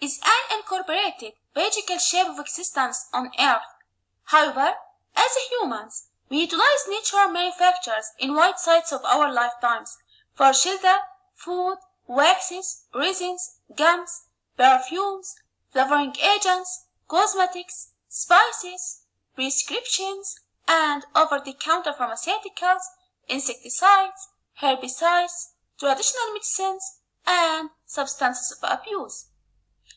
is an incorporated biological shape of existence on Earth. However, as humans, we utilize nature manufactures in wide sites of our lifetimes for shelter, food, waxes, resins, gums, perfumes, flavoring agents, cosmetics, spices, prescriptions, and over-the-counter pharmaceuticals, insecticides, herbicides, traditional medicines, and substances of abuse.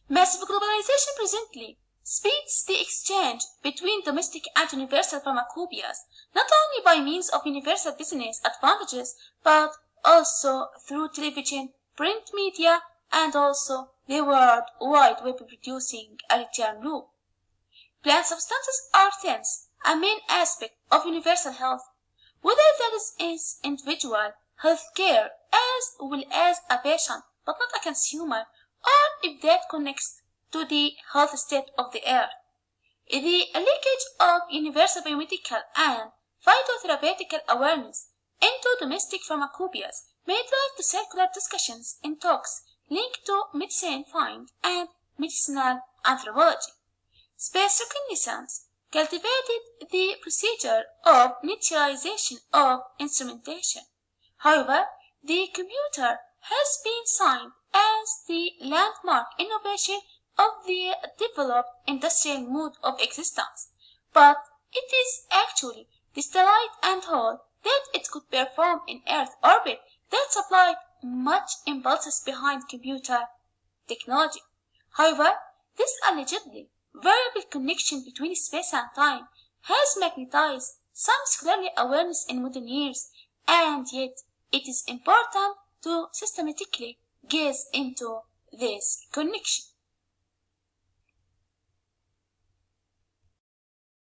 Massive globalization presently speeds the exchange between domestic and universal pharmacopoeias, not only by means of universal business advantages, but also through television, print media, and also the World Wide Web producing a return loop. Plant substances are thence a main aspect of universal health, whether that is individual health care as well as a patient but not a consumer, or if that connects to the health state of the earth. The leakage of universal biomedical and phytotherapeutic awareness into domestic pharmacopoeias may drive to circular discussions in talks linked to medicine find and medicinal anthropology. Space reconnaissance cultivated the procedure of miniaturization of instrumentation. However, the computer has been signed as the landmark innovation of the developed industrial mode of existence, but it is actually the stellite and hole that it could perform in Earth orbit that supplied much impulses behind computer technology. However, this allegedly variable connection between space and time has magnetized some scholarly awareness in modern years, and yet it is important to systematically gaze into this connection.